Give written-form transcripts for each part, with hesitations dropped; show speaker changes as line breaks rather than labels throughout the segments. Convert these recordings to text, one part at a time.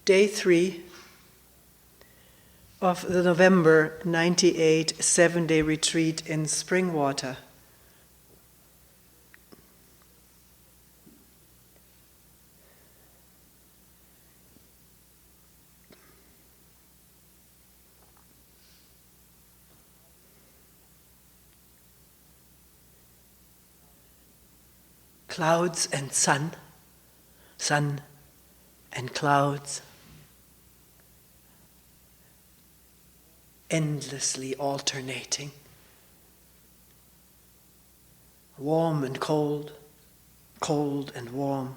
day 3 of the November 98 7-day retreat in Springwater. Clouds and sun, sun and clouds, endlessly alternating, warm and cold, cold and warm.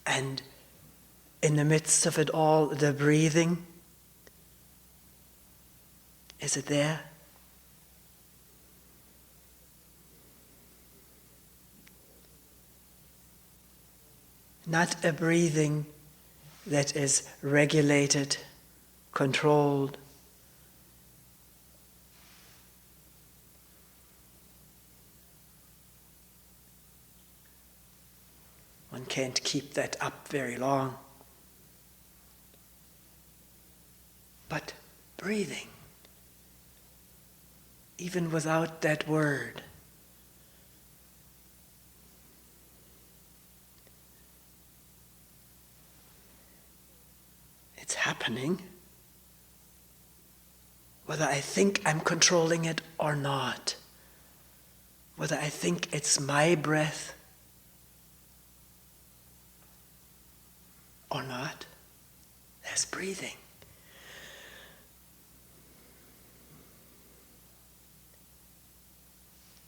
And in the midst of it all, the breathing. Is it there? Not a breathing that is regulated, controlled. One can't keep that up very long. But breathing, even without that word. It's happening, whether I think I'm controlling it or not, whether I think it's my breath or not, there's breathing.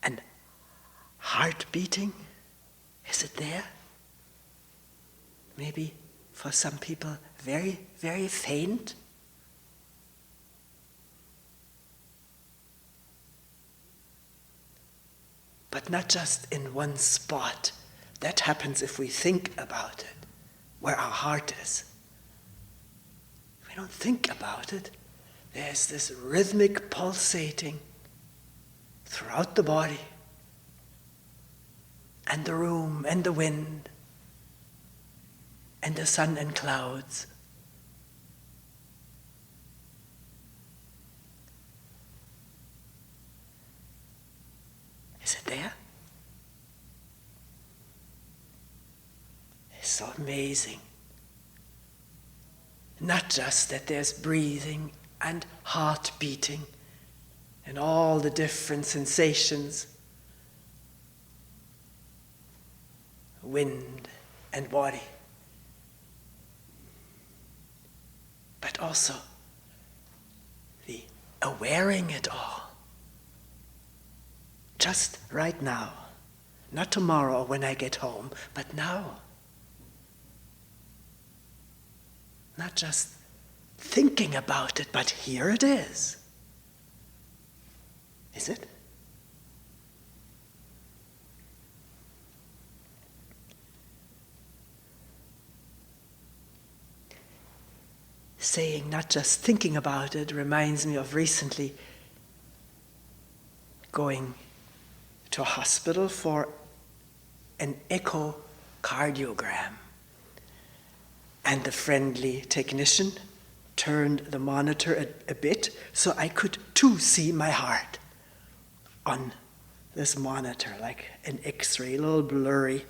And heart beating, is it there? Maybe for some people very, very faint. But not just in one spot. That happens if we think about it, where our heart is. If we don't think about it, there's this rhythmic pulsating throughout the body, and the room, and the wind, and the sun and clouds. Is it there? It's so amazing. Not just that there's breathing and heart beating, and all the different sensations, wind and body, but also the awareing it all, just right now, not tomorrow when I get home, but now. Not just thinking about it, but here it is. Is it? Saying not just thinking about it reminds me of recently going to a hospital for an echocardiogram. And the friendly technician turned the monitor a bit so I could too see my heart on this monitor, like an X-ray, a little blurry,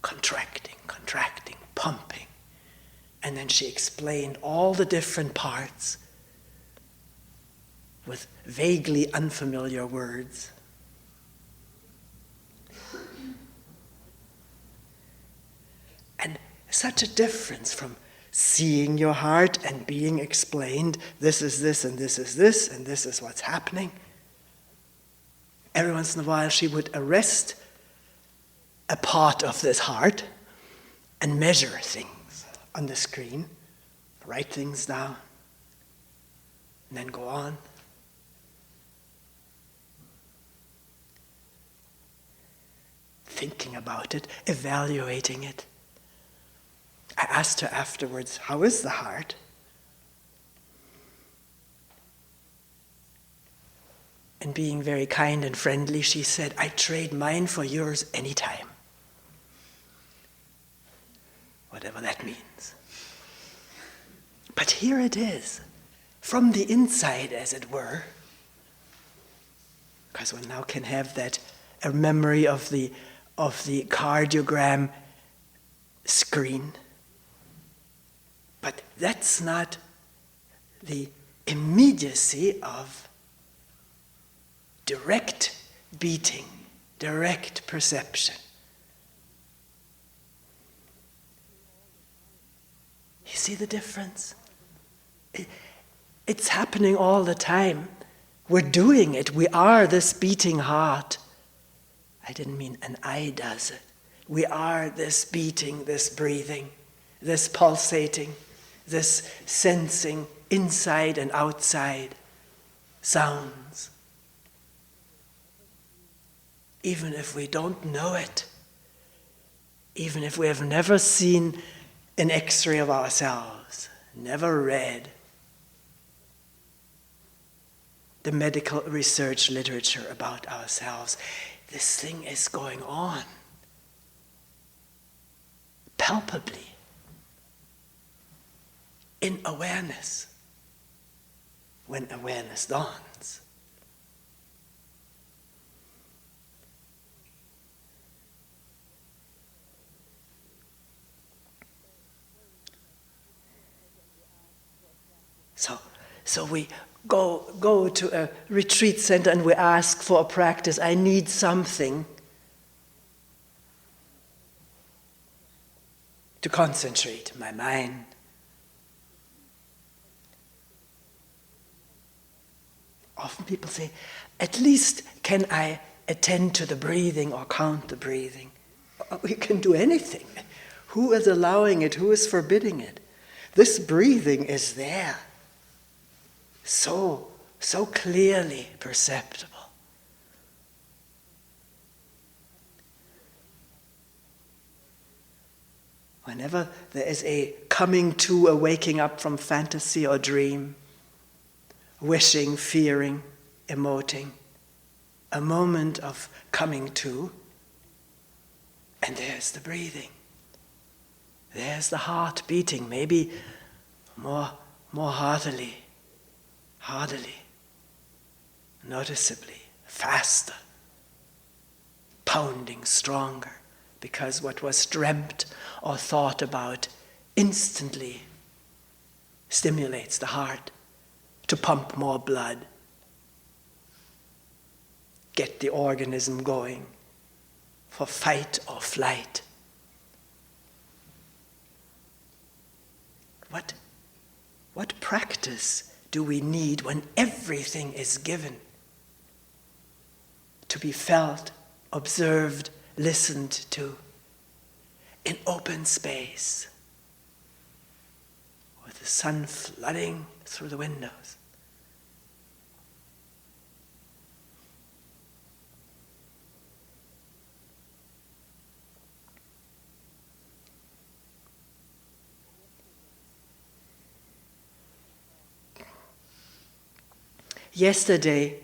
contracting, pumping. And then she explained all the different parts with vaguely unfamiliar words. And such a difference from seeing your heart and being explained, this is this, and this is this, and this is what's happening. Every once in a while she would arrest a part of this heart and measure things on the screen, write things down, and then go on. Thinking about it, evaluating it. I asked her afterwards, how is the heart? And being very kind and friendly, she said, "I trade mine for yours anytime." Whatever that means. But here it is, from the inside, as it were, because one now can have a memory of the cardiogram screen. But that's not the immediacy of direct beating, direct perception. You see the difference? It's happening all the time. We're doing it. We are this beating heart. I didn't mean an I does it. We are this beating, this breathing, this pulsating, this sensing inside and outside sounds. Even if we don't know it, even if we have never seen an X-ray of ourselves, never read the medical research literature about ourselves, this thing is going on palpably in awareness when awareness dawns. So we go to a retreat center and we ask for a practice. I need something to concentrate my mind. Often people say, at least can I attend to the breathing or count the breathing? We can do anything. Who is allowing it? Who is forbidding it? This breathing is there. So clearly perceptible. Whenever there is a coming to, a waking up from fantasy or dream, wishing, fearing, emoting, a moment of coming to, and there's the breathing. There's the heart beating, maybe more heartily, noticeably, faster, pounding stronger, because what was dreamt or thought about instantly stimulates the heart to pump more blood, get the organism going for fight or flight. What practice do we need when everything is given to be felt, observed, listened to in open space with the sun flooding through the windows? Yesterday,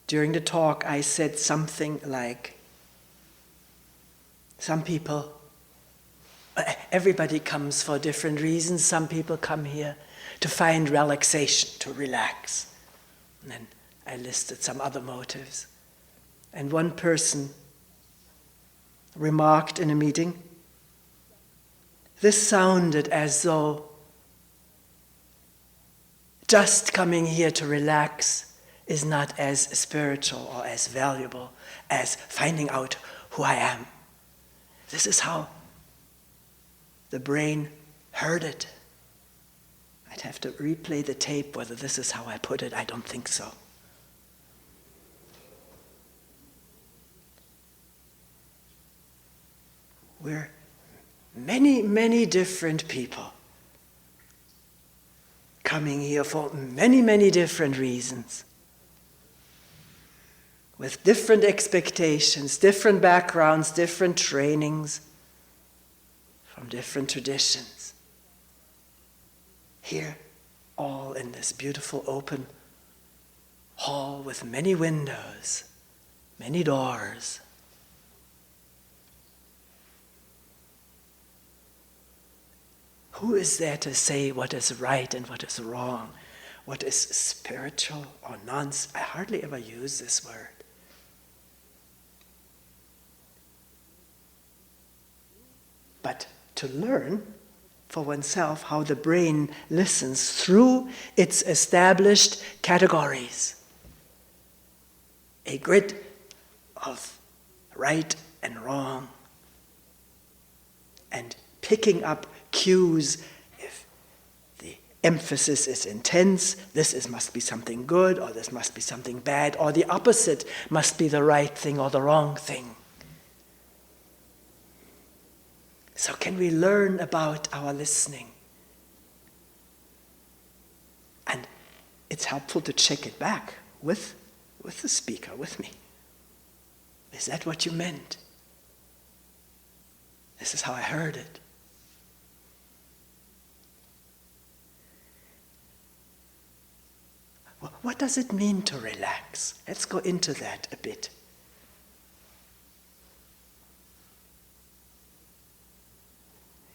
during the talk, I said something like, some people, everybody comes for different reasons. Some people come here to find relaxation, to relax. And then I listed some other motives. And one person remarked in a meeting, this sounded as though just coming here to relax is not as spiritual or as valuable as finding out who I am. This is how the brain heard it. I'd have to replay the tape whether this is how I put it. I don't think so. We're many, many different people coming here for many, many different reasons, with different expectations, different backgrounds, different trainings, from different traditions. Here, all in this beautiful open hall with many windows, many doors. Who is there to say what is right and what is wrong, what is spiritual or nonsense? I hardly ever use this word. But to learn for oneself how the brain listens through its established categories. A grid of right and wrong. And picking up cues. If the emphasis is intense, must be something good, or this must be something bad, or the opposite must be the right thing or the wrong thing. So can we learn about our listening? And it's helpful to check it back with the speaker, with me. Is that what you meant? This is how I heard it. What does it mean to relax? Let's go into that a bit.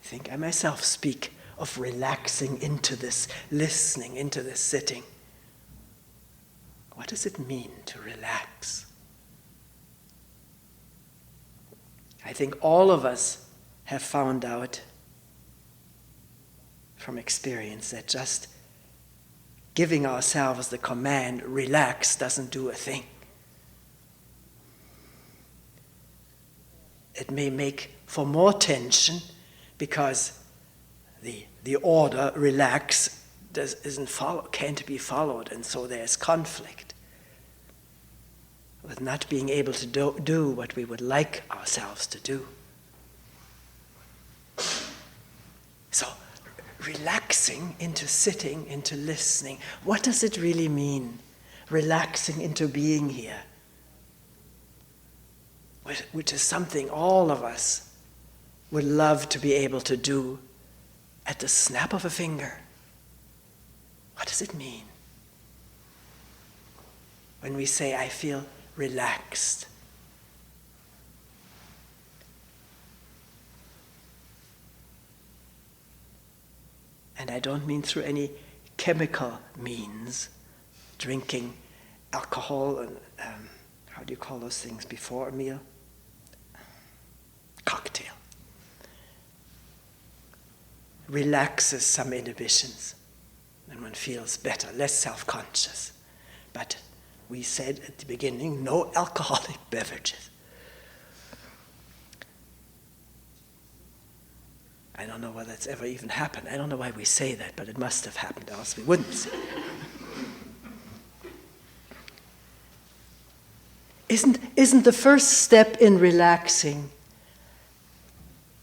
I think I myself speak of relaxing into this listening, into this sitting. What does it mean to relax? I think all of us have found out from experience that just giving ourselves the command, relax, doesn't do a thing. It may make for more tension because the order, relax, can't be followed, and so there's conflict with not being able to do what we would like ourselves to do. So, relaxing into sitting, into listening, what does it really mean? Relaxing into being here, which is something all of us would love to be able to do at the snap of a finger. What does it mean when we say, I feel relaxed? And I don't mean through any chemical means, drinking alcohol and, how do you call those things before a meal? Cocktail. Relaxes some inhibitions, and one feels better, less self-conscious. But we said at the beginning, no alcoholic beverages. I don't know whether it's ever even happened. I don't know why we say that, but it must have happened, else we wouldn't say it. Isn't the first step in relaxing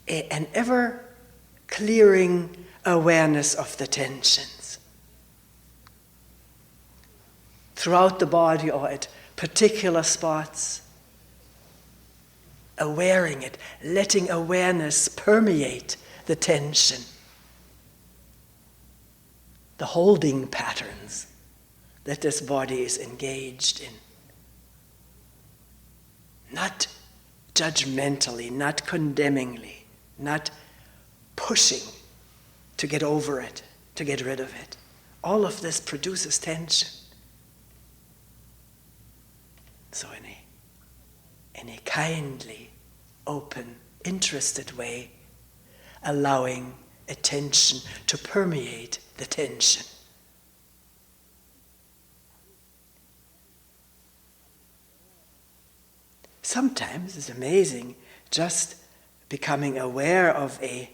an ever-clearing awareness of the tensions throughout the body or at particular spots? Awareing it, letting awareness permeate the tension, the holding patterns that this body is engaged in. Not judgmentally, not condemningly, not pushing to get over it, to get rid of it. All of this produces tension. So in a kindly, open, interested way, allowing attention to permeate the tension. Sometimes it's amazing just becoming aware of a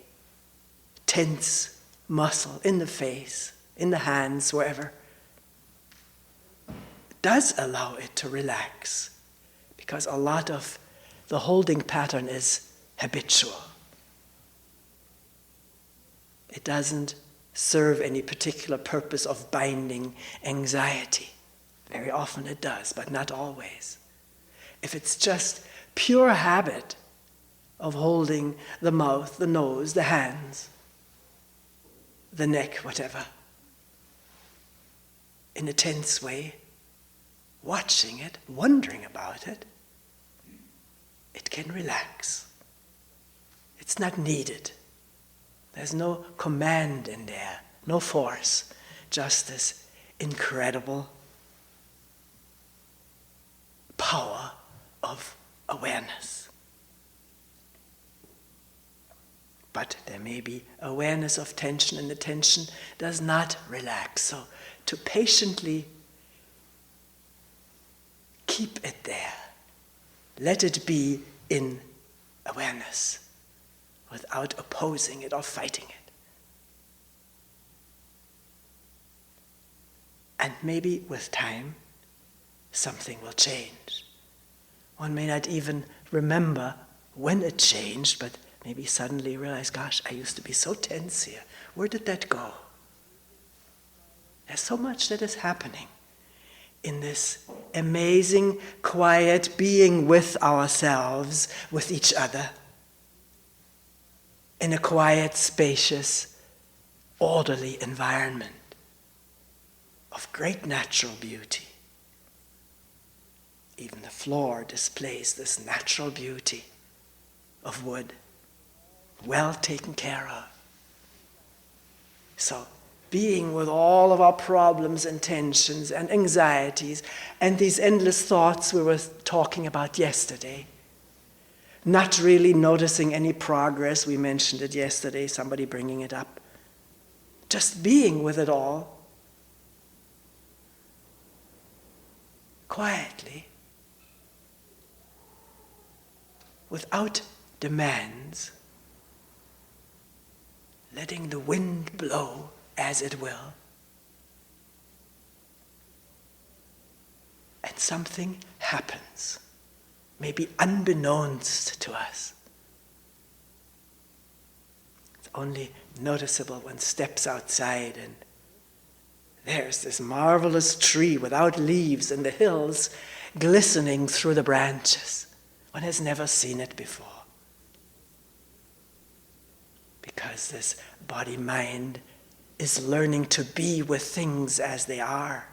tense muscle in the face, in the hands, wherever. It does allow it to relax, because a lot of the holding pattern is habitual. It doesn't serve any particular purpose of binding anxiety. Very often it does, but not always. If it's just pure habit of holding the mouth, the nose, the hands, the neck, whatever, in a tense way, watching it, wondering about it, it can relax. It's not needed. There's no command in there, no force, just this incredible power of awareness. But there may be awareness of tension, and the tension does not relax. So to patiently keep it there, let it be in awareness without opposing it or fighting it. And maybe with time, something will change. One may not even remember when it changed, but maybe suddenly realize, gosh, I used to be so tense here. Where did that go? There's so much that is happening in this amazing, quiet being with ourselves, with each other, in a quiet, spacious, orderly environment of great natural beauty. Even the floor displays this natural beauty of wood, well taken care of. So, being with all of our problems and tensions and anxieties and these endless thoughts we were talking about yesterday, not really noticing any progress, we mentioned it yesterday, somebody bringing it up, just being with it all, quietly, without demands, letting the wind blow as it will. And something happens, maybe unbeknownst to us. It's only noticeable when one steps outside and there's this marvelous tree without leaves in the hills glistening through the branches. One has never seen it before. Because this body-mind is learning to be with things as they are.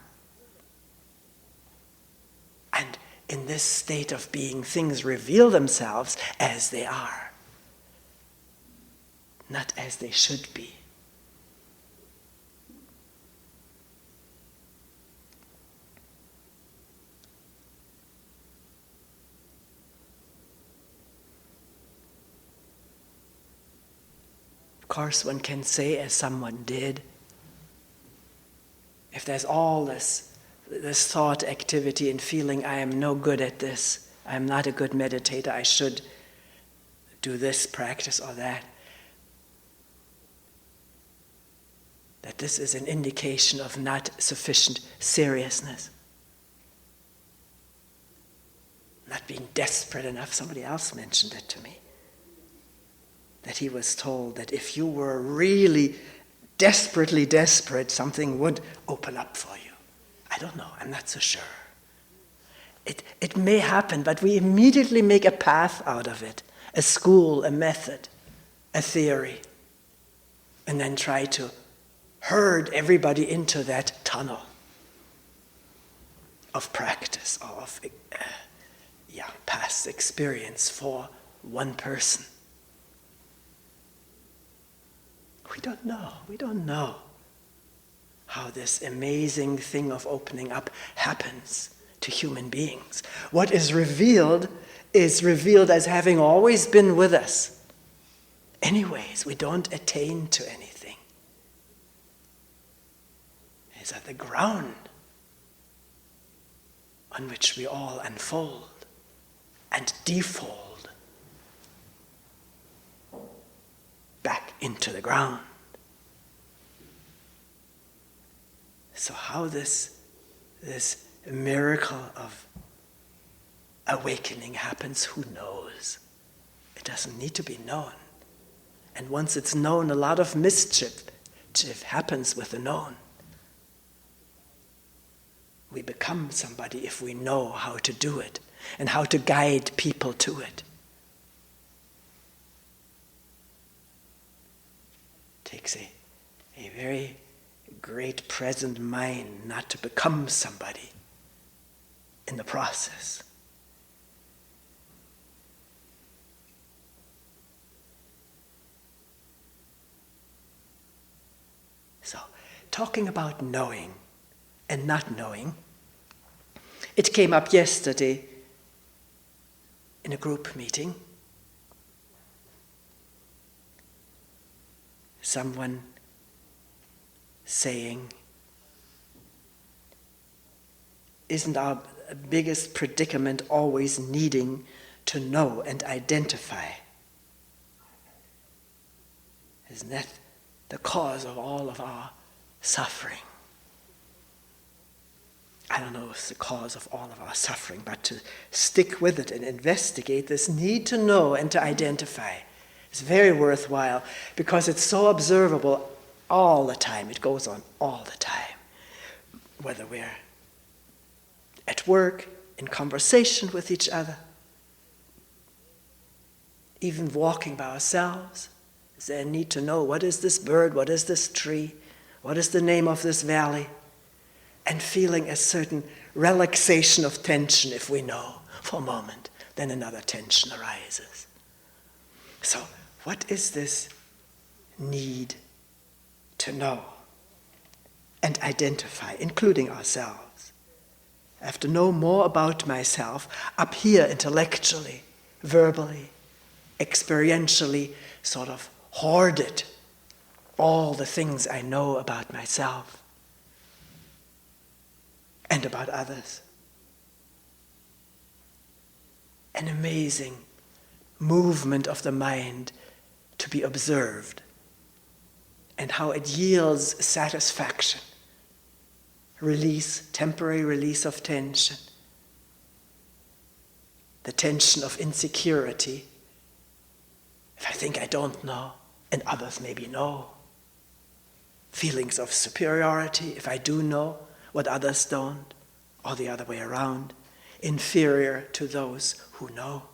And in this state of being, things reveal themselves as they are, not as they should be. Of course, one can say, as someone did, if there's all this thought activity and feeling, I am no good at this, I am not a good meditator, I should do this practice or that this is an indication of not sufficient seriousness. Not being desperate enough. Somebody else mentioned it to me. That he was told that if you were really desperately desperate, something would open up for you. I don't know, I'm not so sure. It may happen, but we immediately make a path out of it, a school, a method, a theory, and then try to herd everybody into that tunnel of practice, or of past experience for one person. We don't know how this amazing thing of opening up happens to human beings. What is revealed as having always been with us. Anyways, we don't attain to anything. It's at the ground on which we all unfold and defold back into the ground. So how this miracle of awakening happens, who knows? It doesn't need to be known. And once it's known, a lot of mischief happens with the known. We become somebody if we know how to do it and how to guide people to it. It takes a very great present mind not to become somebody, in the process. So, talking about knowing and not knowing, it came up yesterday in a group meeting. Someone saying, isn't our biggest predicament always needing to know and identify? Isn't that the cause of all of our suffering? I don't know if it's the cause of all of our suffering, but to stick with it and investigate this need to know and to identify is very worthwhile, because it's so observable all the time. It goes on all the time. Whether we're at work, in conversation with each other, even walking by ourselves. Is there a need to know, what is this bird, what is this tree, what is the name of this valley? And feeling a certain relaxation of tension if we know for a moment, then another tension arises. So, what is this need to know and identify, including ourselves? I have to know more about myself up here intellectually, verbally, experientially, sort of hoarded all the things I know about myself and about others. An amazing movement of the mind to be observed, and how it yields satisfaction, release, temporary release of tension, the tension of insecurity. If I think I don't know, and others maybe know. Feelings of superiority, if I do know what others don't, or the other way around, inferior to those who know.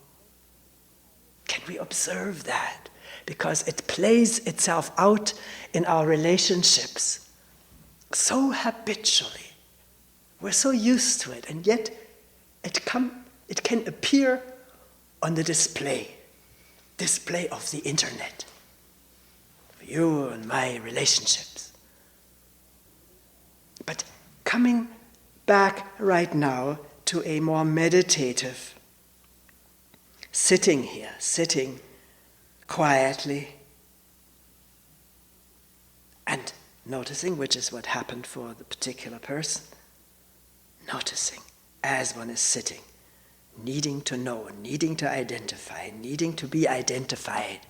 Can we observe that? Because it plays itself out in our relationships so habitually. We're so used to it, and yet it can appear on the display of the internet, for you and my relationships. But coming back right now to a more meditative, sitting here, sitting quietly, and noticing, which is what happened for the particular person, noticing as one is sitting, needing to know, needing to identify, needing to be identified.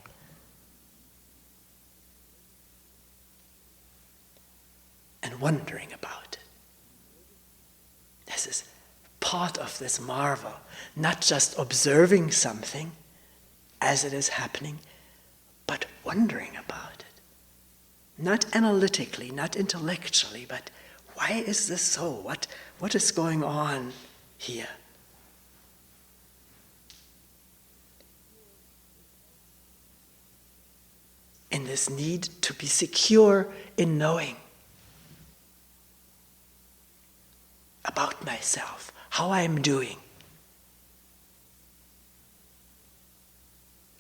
And wondering about it. This is part of this marvel, not just observing something as it is happening, but wondering about it. Not analytically, not intellectually, but why is this so? What is going on here? In this need to be secure in knowing about myself, how I'm doing.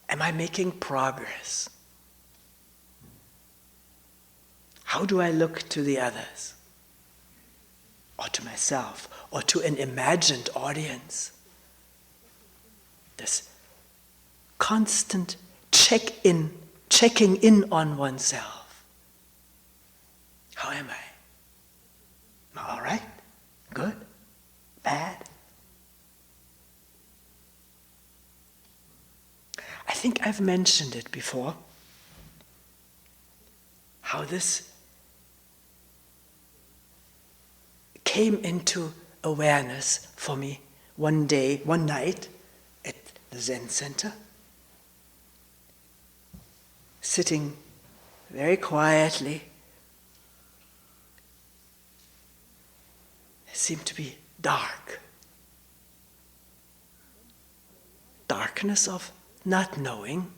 Am I making progress? How do I look to the others? Or to myself? Or to an imagined audience? This constant checking in on oneself. How am I? Am I all right? Good? Bad? I think I've mentioned it before, how this came into awareness for me one night at the Zen Center, sitting very quietly. It seemed to be dark. Darkness of not knowing.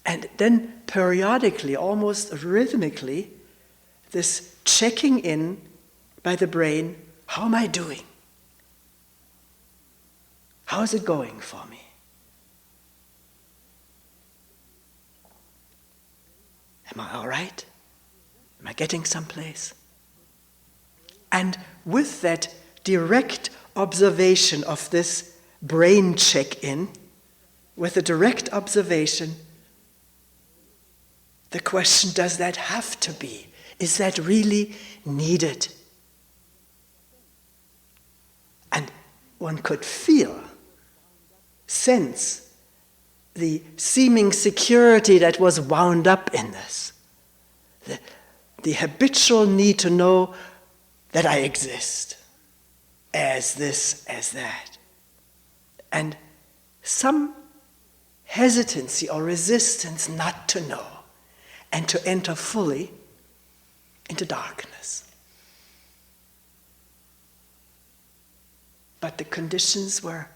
And then periodically, almost rhythmically, this checking in by the brain, how am I doing? How's it going for me? Am I all right? Am I getting someplace? And with that direct observation of this brain check-in, with a direct observation, the question, does that have to be? Is that really needed? And one could feel, sense the seeming security that was wound up in this. The habitual need to know that I exist, as this, as that. And some hesitancy or resistance not to know and to enter fully into darkness. But the conditions were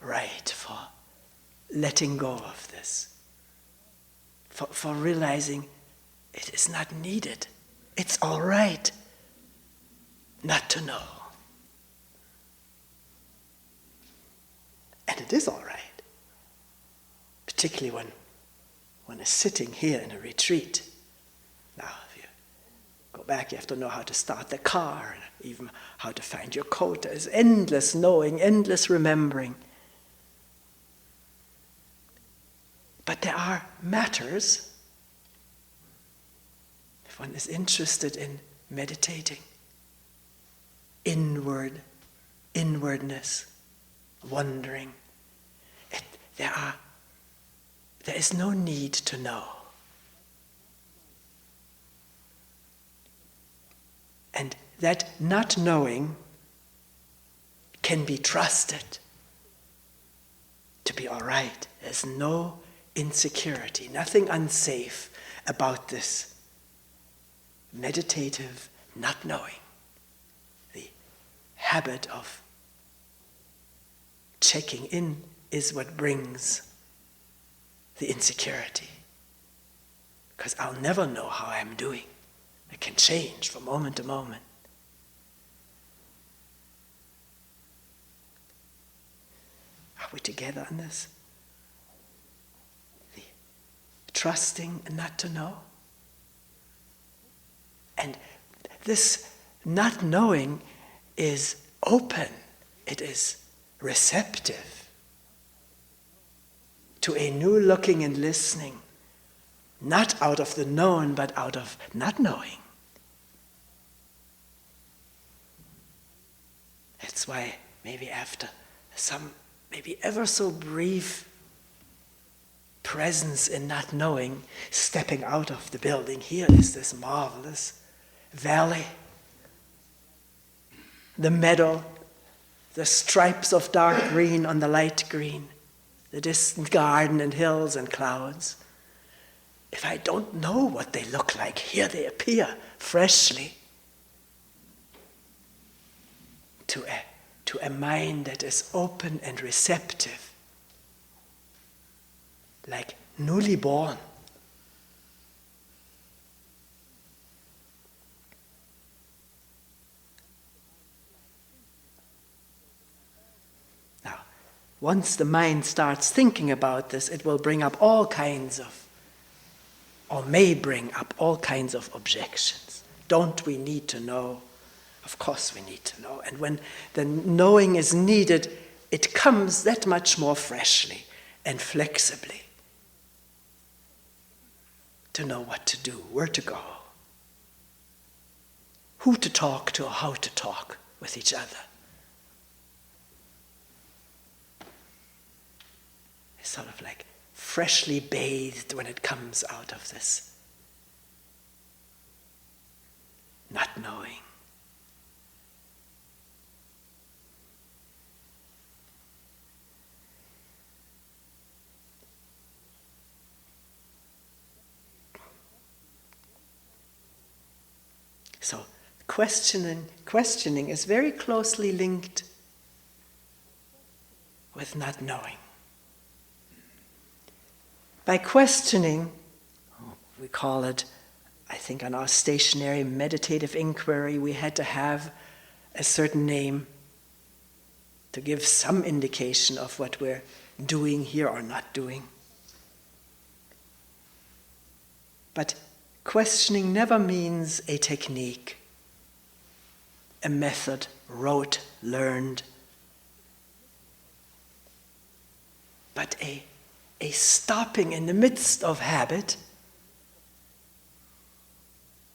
right for letting go of this, for realizing it is not needed. It's all right not to know. And it is all right, particularly when one is sitting here in a retreat. Now, if you go back, you have to know how to start the car, and even how to find your coat. There's endless knowing, endless remembering. But there are matters, if one is interested in meditating, inwardness, wondering. There is no need to know. And that not knowing can be trusted to be all right. There's no insecurity, nothing unsafe about this meditative not knowing. The habit of checking in is what brings the insecurity. Because I'll never know how I'm doing. It can change from moment to moment. Are we together on this? The trusting and not to know. And this not knowing is open. It is receptive to a new looking and listening, not out of the known, but out of not knowing. That's why maybe after some, maybe ever so brief presence in not knowing, stepping out of the building, here is this marvelous valley, the meadow, the stripes of dark green on the light green, the distant garden and hills and clouds. If I don't know what they look like, here they appear freshly to a mind that is open and receptive, like newly born. Now, once the mind starts thinking about this, it will bring up all kinds of, or may bring up all kinds of objections. Don't we need to know? Of course we need to know. And when the knowing is needed, it comes that much more freshly and flexibly to know what to do, where to go, who to talk to, or how to talk with each other. It's sort of like freshly bathed when it comes out of this not knowing. So questioning is very closely linked with not knowing. By questioning, we call it, I think on our stationary meditative inquiry, we had to have a certain name. to give some indication of what we're doing here or not doing. But questioning never means a technique, a method, rote, learned, but a stopping in the midst of habit,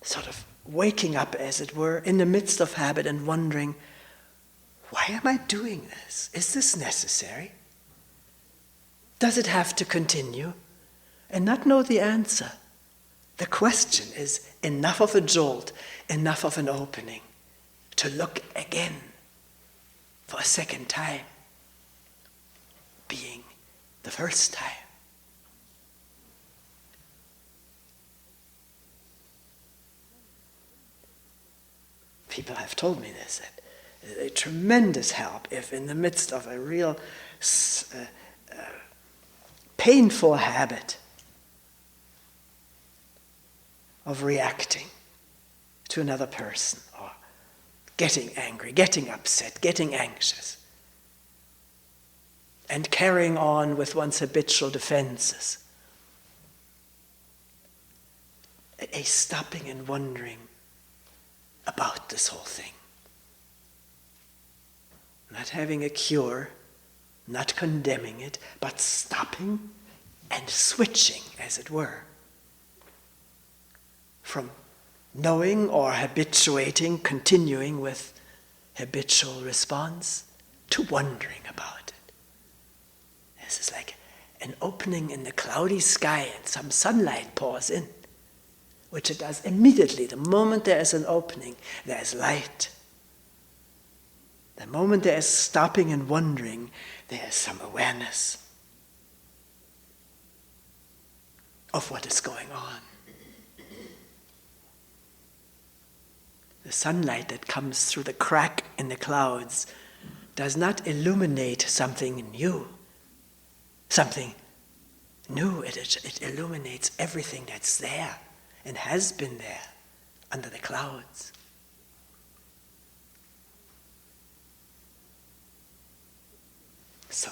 sort of waking up, as it were, in the midst of habit and wondering, why am I doing this? Is this necessary? Does it have to continue? And not know the answer. The question is enough of a jolt, enough of an opening to look again for a second time, being the first time. People have told me this, that a tremendous help if in the midst of a real painful habit of reacting to another person, or getting angry, getting upset, getting anxious, and carrying on with one's habitual defenses. A stopping and wondering about this whole thing. Not having a cure, not condemning it, but stopping and switching, as it were, from knowing or habituating, continuing with habitual response, to wondering about it. This is like an opening in the cloudy sky and some sunlight pours in, which it does immediately. The moment there is an opening, there is light. The moment there is stopping and wondering, there is some awareness of what is going on. The sunlight that comes through the crack in the clouds does not illuminate something new. Something new, it illuminates everything that's there and has been there under the clouds. So,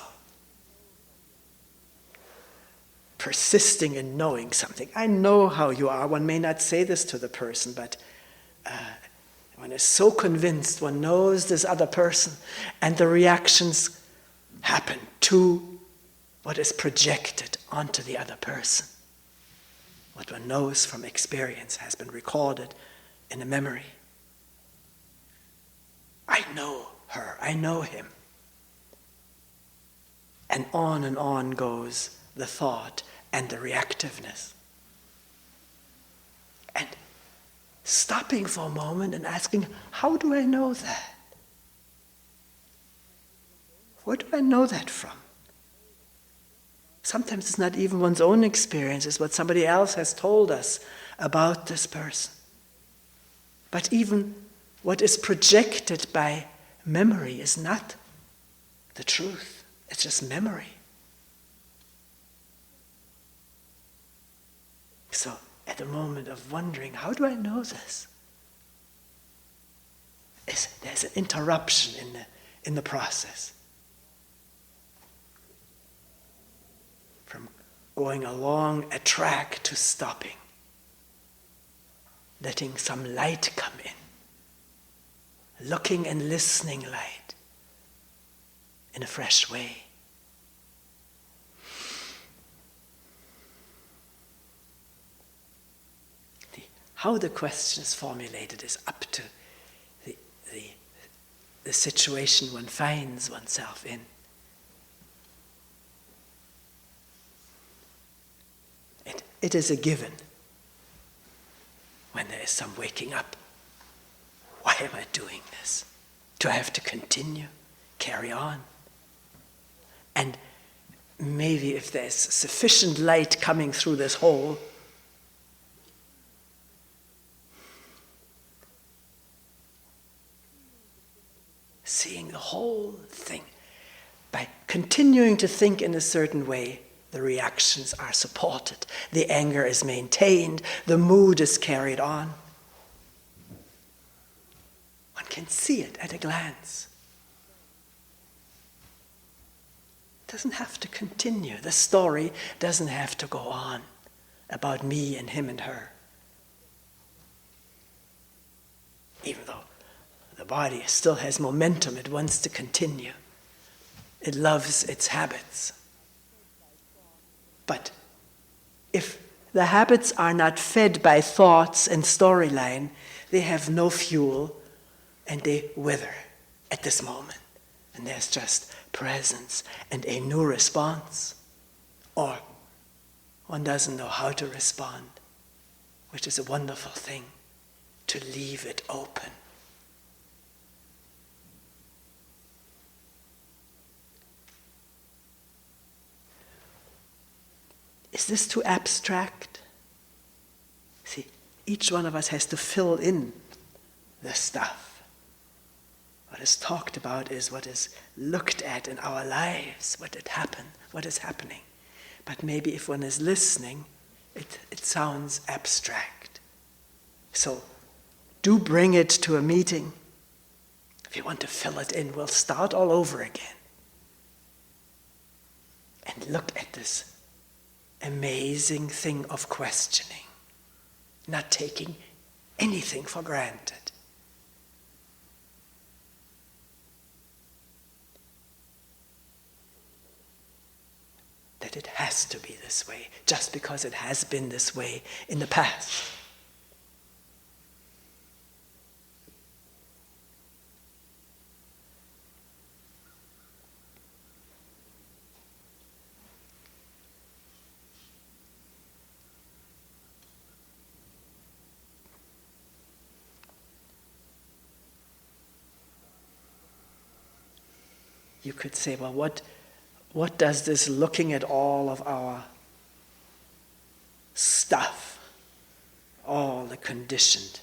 persisting in knowing something. I know how you are. One may not say this to the person, but one is so convinced one knows this other person, and the reactions happen to what is projected onto the other person. What one knows from experience has been recorded in a memory. I know her, I know him. And on goes the thought and the reactiveness. And stopping for a moment and asking, how do I know that? Where do I know that from? Sometimes it's not even one's own experience, it's what somebody else has told us about this person. But even what is projected by memory is not the truth. It's just memory. So, at the moment of wondering, how do I know this? There's an interruption in the process. From going along a track to stopping. Letting some light come in. Looking and listening light. In a fresh way. How the question is formulated is up to the situation one finds oneself in. It is a given when there is some waking up. Why am I doing this? Do I have to continue, carry on? And maybe if there's sufficient light coming through this hole, seeing the whole thing, by continuing to think in a certain way, the reactions are supported, the anger is maintained, the mood is carried on. One can see it at a glance. doesn't have to continue. The story doesn't have to go on about me and him and her. Even though the body still has momentum, it wants to continue. It loves its habits. But if the habits are not fed by thoughts and storyline, they have no fuel and they wither at this moment. And there's just presence and a new response. Or one doesn't know how to respond, which is a wonderful thing, to leave it open. Is this too abstract? See, each one of us has to fill in the stuff. What is talked about is what is looked at in our lives, what is happening. But maybe if one is listening, it sounds abstract. So do bring it to a meeting. If you want to fill it in, we'll start all over again. And look at this amazing thing of questioning, not taking anything for granted. That it has to be this way, just because it has been this way in the past. You could say, well, what does this looking at all of our stuff, all the conditioned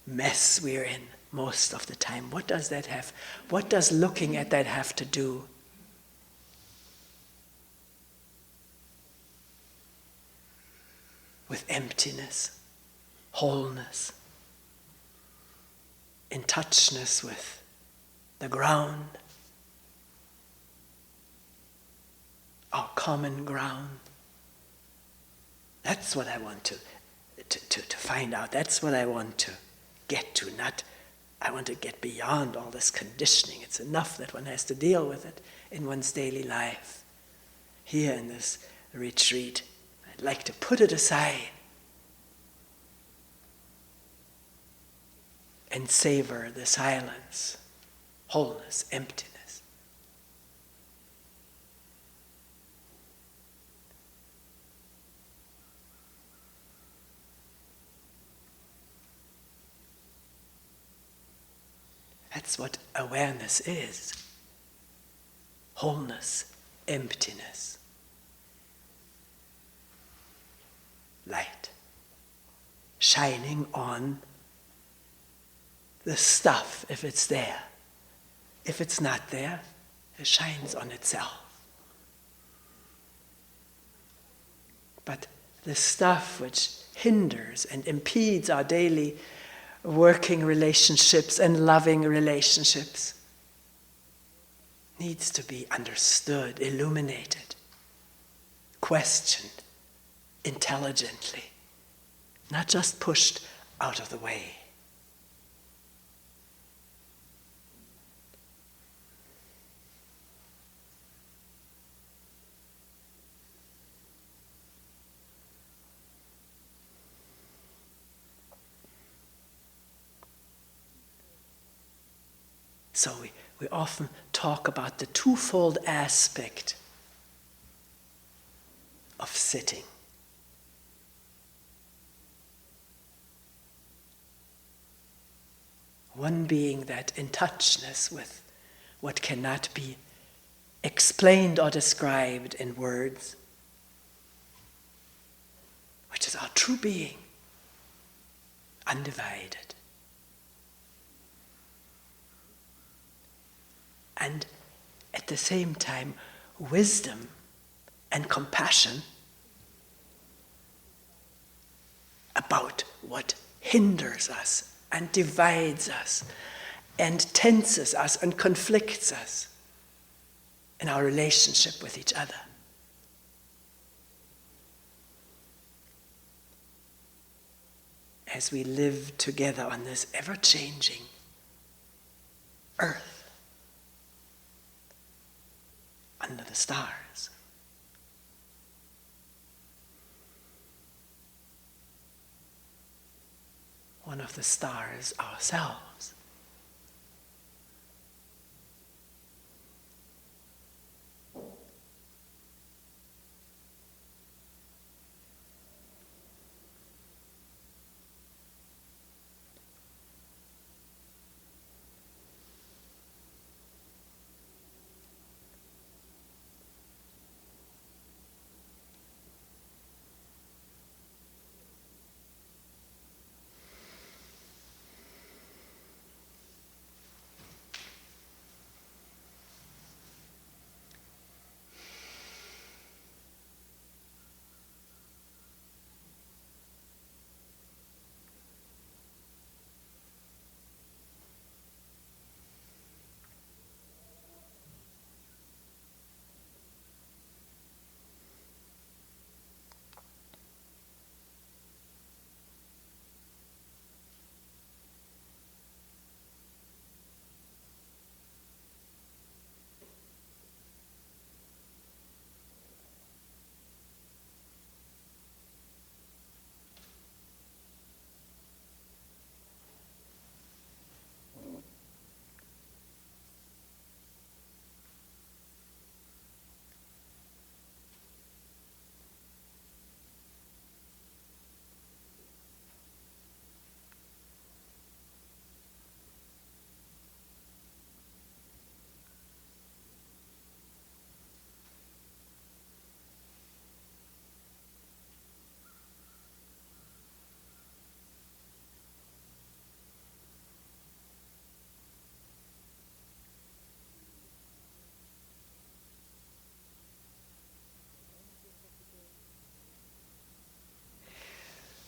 mess we're in most of the time, what does looking at that have to do? With emptiness, wholeness, in touchness with the ground, our common ground. That's what I want to find out. That's what I want to get to. Not, I want to get beyond all this conditioning. It's enough that one has to deal with it in one's daily life. Here in this retreat, I'd like to put it aside and savor the silence, wholeness, emptiness. That's what awareness is. Wholeness, emptiness. Light. Shining on the stuff if it's there. If it's not there, it shines on itself. But the stuff which hinders and impedes our daily working relationships and loving relationships needs to be understood, illuminated, questioned intelligently, not just pushed out of the way. So we often talk about the twofold aspect of sitting. One being that in touchness with what cannot be explained or described in words, which is our true being, undivided. And at the same time, wisdom and compassion about what hinders us and divides us and tenses us and conflicts us. in our relationship with each other. As we live together on this ever-changing earth, under the stars. One of the stars ourselves.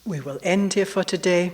We will end here for today.